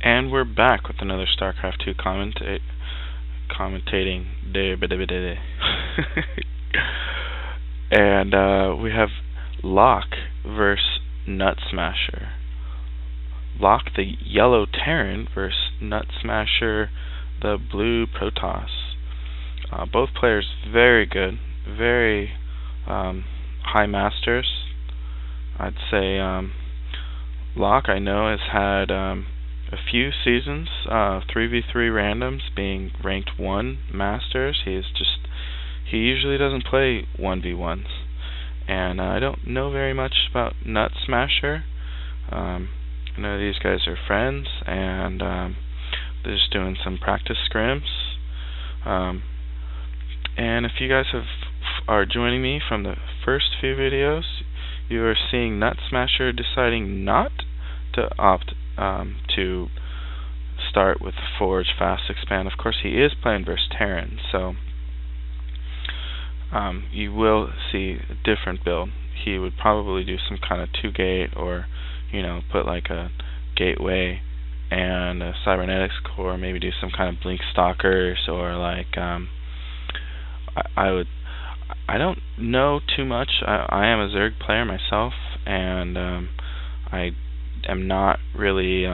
And we're back with another StarCraft 2 commentating day. And we have Locke versus Nutsmasher. Locke, the yellow Terran, versus Nutsmasher, the blue Protoss. Both players very good, very high masters. I'd say Locke, I know, has had a few seasons, 3v3 randoms, being ranked 1 masters. He usually doesn't play 1v1s. And I don't know very much about Nutsmasher. I know these guys are friends, and they're just doing some practice scrims. And if you guys are joining me from the first few videos, you are seeing Nutsmasher deciding not to opt to start with Forge Fast Expand. Of course, he is playing versus Terran, so you will see a different build. He would probably do some kind of 2-gate, or put like a gateway and a cybernetics core, maybe do some kind of blink stalkers, or like I don't know too much. I am a Zerg player myself, and I am not really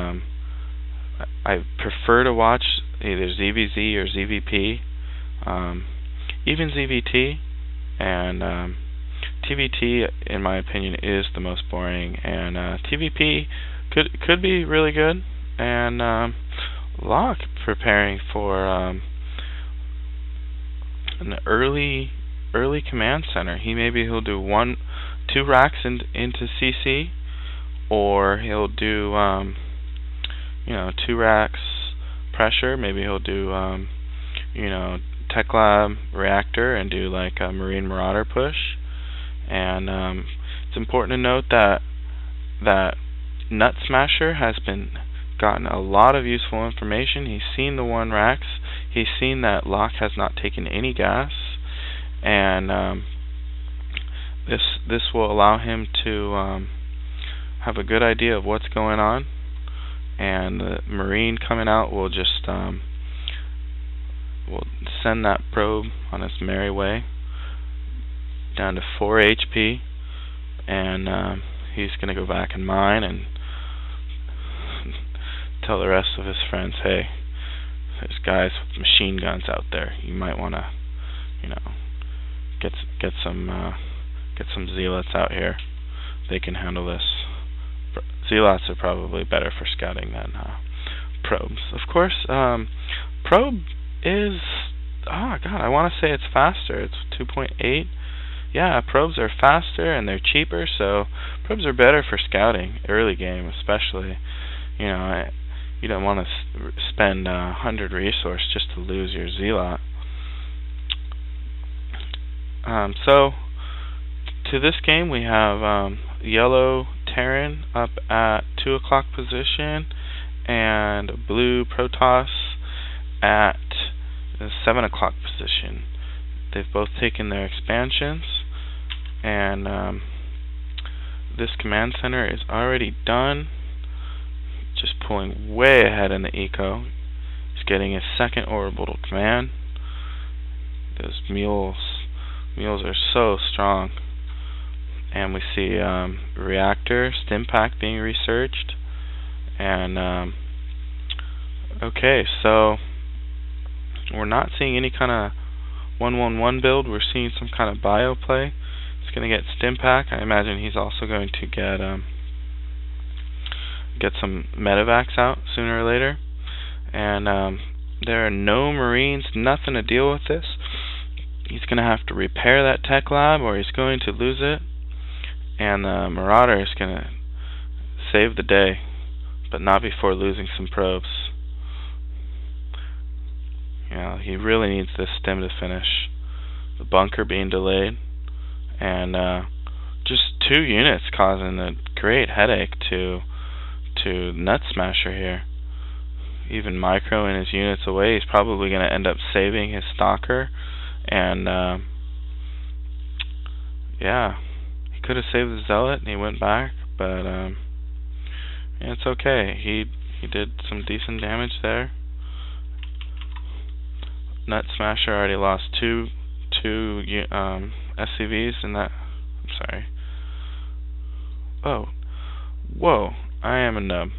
I prefer to watch either ZVZ or ZVP, even ZVT, and TVT, in my opinion, is the most boring, and TVP could be really good. And Locke preparing for an early command center. He'll do 2 racks into CC, or he'll do 2 racks pressure. Maybe he'll do Tech Lab reactor and do like a Marine Marauder push. And it's important to note that Nutsmasher has gotten a lot of useful information. He's seen the 1 racks. He's seen that Locke has not taken any gas, and this will allow him to have a good idea of what's going on. And the Marine coming out will just will send that probe on its merry way down to 4 HP, and he's going to go back and mine and tell the rest of his friends, hey, there's guys with machine guns out there. You might want to, get some zealots out here. They can handle this. Zealots are probably better for scouting than probes. Of course, probe is, I want to say it's faster. It's 2.8. Yeah, probes are faster and they're cheaper, so probes are better for scouting, early game especially. You don't want to spend 100 resource just to lose your zealot. So, to this game we have yellow Terran up at 2 o'clock position, and blue Protoss at the 7 o'clock position. They've both taken their expansions, and this command center is already done. Just pulling way ahead in the eco. He's getting his 2nd orbital command. Those mules are so strong. And we see reactor, Stimpack being researched. And okay, so we're not seeing any kind of 1-1-1 build. We're seeing some kind of bio play. He's going to get Stimpack. I imagine he's also going to get some medevacs out sooner or later. And there are no Marines, nothing to deal with this. He's going to have to repair that tech lab, or he's going to lose it. And the Marauder is going to save the day, but not before losing some probes. He really needs this stim to finish. The bunker being delayed, and just 2 units causing a great headache to Nutsmasher here. Even microing his units away, he's probably going to end up saving his stalker, and yeah, he could have saved the zealot and he went back, but it's okay. He He did some decent damage there. Nutsmasher already lost two SCVs in that. I'm sorry. Oh, whoa! I am a nub.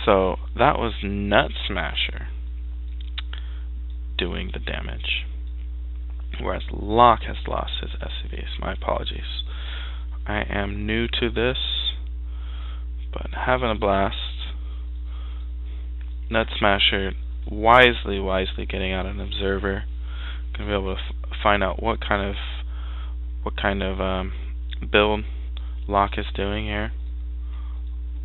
So that was Nutsmasher doing the damage, whereas Locke has lost his SCVs. My apologies. I am new to this, but having a blast. Nutsmasher wisely getting out an observer. Gonna be able to find out what kind of build Locke is doing here.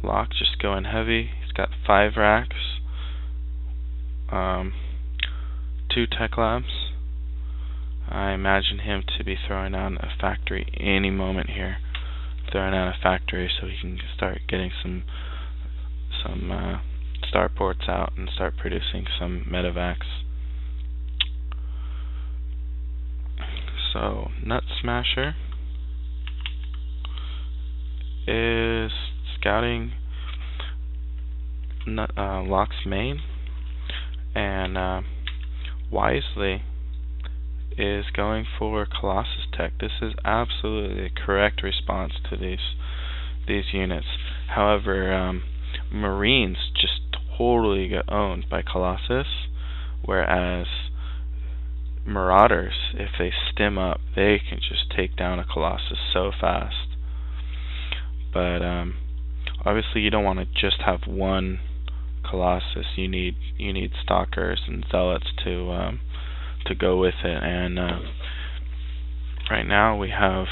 Locke just going heavy. He's got 5 racks, 2 tech labs. I imagine him to be throwing down a factory any moment here. Throwing down a factory so he can start getting some starports out and start producing some medevacs. So Nutsmasher is scouting Locke's main, and wisely is going for Colossus Tech. This is absolutely the correct response to these units. However, Marines just totally get owned by Colossus, whereas Marauders, if they stem up, they can just take down a Colossus so fast. But obviously you don't want to just have one Colossus. You need stalkers and zealots to go with it. And right now we have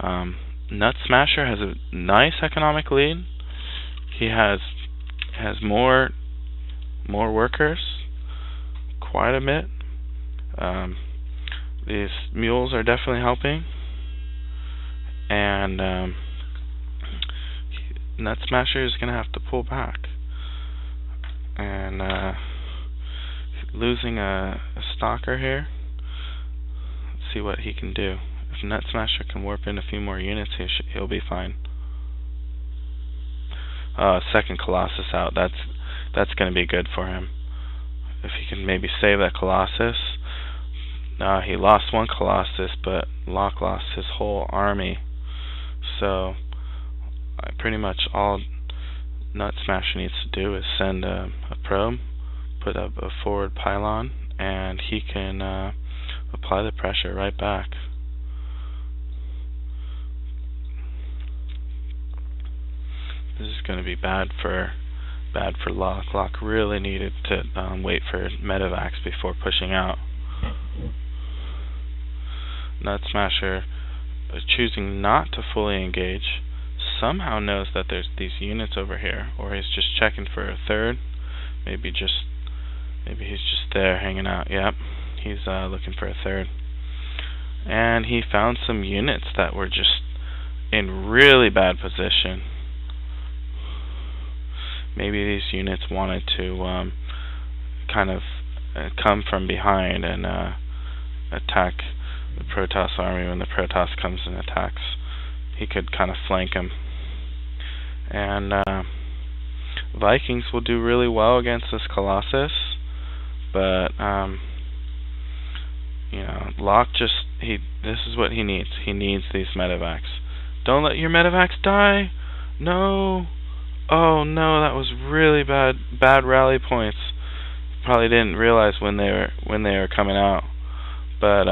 Nutsmasher has a nice economic lead. He has more workers, quite a bit. These mules are definitely helping, and Nutsmasher is going to have to pull back, and losing a stalker here. Let's see what he can do. If Nutsmasher can warp in a few more units, he'll be fine. Second Colossus out. That's going to be good for him. If he can maybe save that Colossus. He lost one Colossus, but Locke lost his whole army. So pretty much all Nutsmasher needs to do is send a probe, put up a forward pylon, and he can apply the pressure right back. This is going to be bad for Locke. Locke really needed to wait for medevacs before pushing out. Nutsmasher choosing not to fully engage. Somehow knows that there's these units over here, or he's just checking for a third. Maybe he's just there hanging out. Yep, he's looking for a third. And he found some units that were just in really bad position. Maybe these units wanted to kind of come from behind and attack the Protoss army when the Protoss comes and attacks. He could kind of flank him. And Vikings will do really well against this Colossus, but Locke this is what he needs. He needs these medevacs. Don't let your medevacs die. No. Oh no, that was really bad rally points. Probably didn't realize when they were coming out. But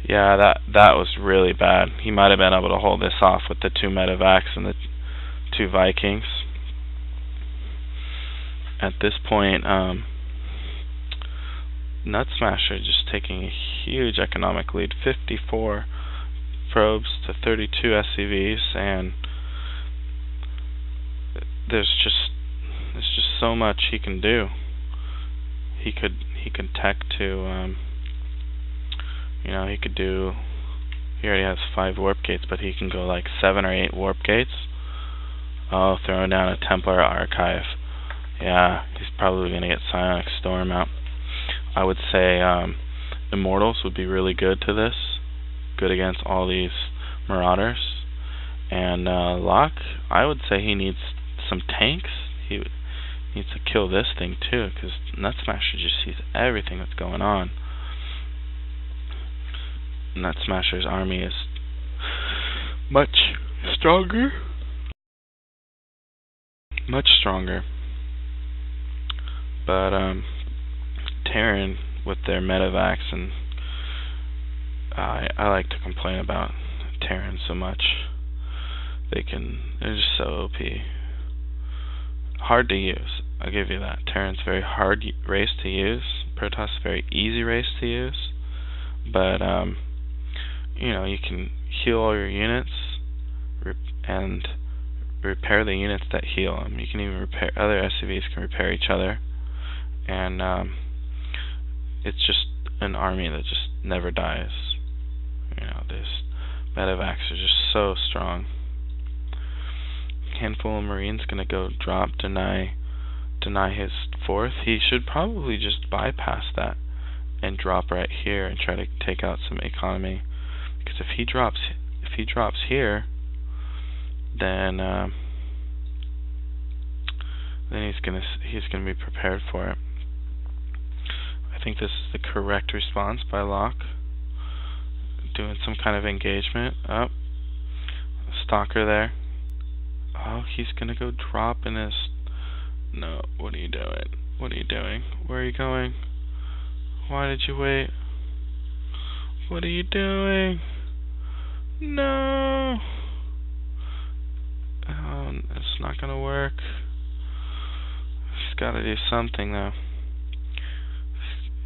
yeah, that was really bad. He might have been able to hold this off with the 2 medevacs and the 2 Vikings. At this point, Nutsmasher just taking a huge economic lead, 54 probes to 32 SCVs, and there's just so much he can do. He could tech to he already has 5 warp gates, but he can go like 7 or 8 warp gates. Oh, throwing down a Templar archive. Yeah, he's probably gonna get Psionic Storm out. I would say Immortals would be really good to this. Good against all these Marauders. And Locke, I would say he needs some tanks. He needs to kill this thing too, because Nutsmasher just sees everything that's going on. Nutsmasher's army is much stronger. Much stronger. But Terran with their medevacs, and I like to complain about Terran so much. They're just so OP. Hard to use, I'll give you that. Terran's very hard race to use. Protoss very easy race to use. But you know, you can heal all your units and repair the units that heal them. You can even repair, other SCVs can repair each other. And it's just an army that just never dies. You know, these medevacs are just so strong. Handful of Marines gonna go drop, deny his fourth. He should probably just bypass that and drop right here and try to take out some economy. Because if he drops here, then he's gonna be prepared for it. I think this is the correct response by Locke. Doing some kind of engagement. Oh, stalker there. Oh, he's gonna go drop in his... No, what are you doing? What are you doing? Where are you going? Why did you wait? What are you doing? No! Oh, it's not gonna work. He's gotta do something though.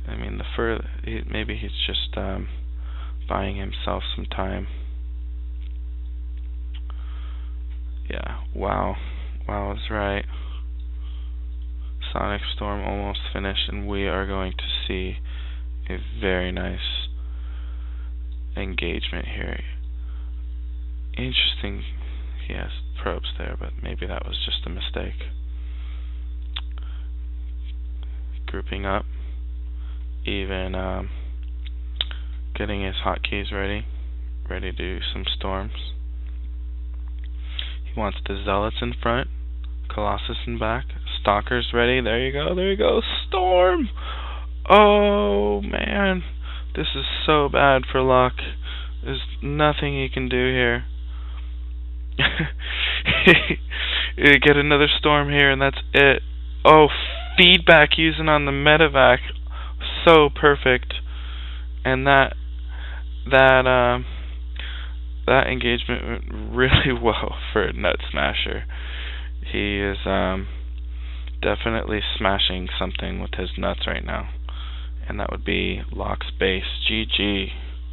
I mean, maybe he's just buying himself some time. Yeah, wow is right. Sonic Storm almost finished, and we are going to see a very nice engagement here. Interesting, he has probes there, but maybe that was just a mistake. Grouping up, even getting his hotkeys ready to do some storms. He wants the Zealots in front, Colossus in back, Stalkers ready. There you go, storm! Oh man, this is so bad for Locke. There's nothing he can do here. You get another storm here and that's it. Oh, feedback using on the medevac, so perfect. And that engagement went really well for Nutsmasher. He is definitely smashing something with his nuts right now, and that would be Locke's base. GG.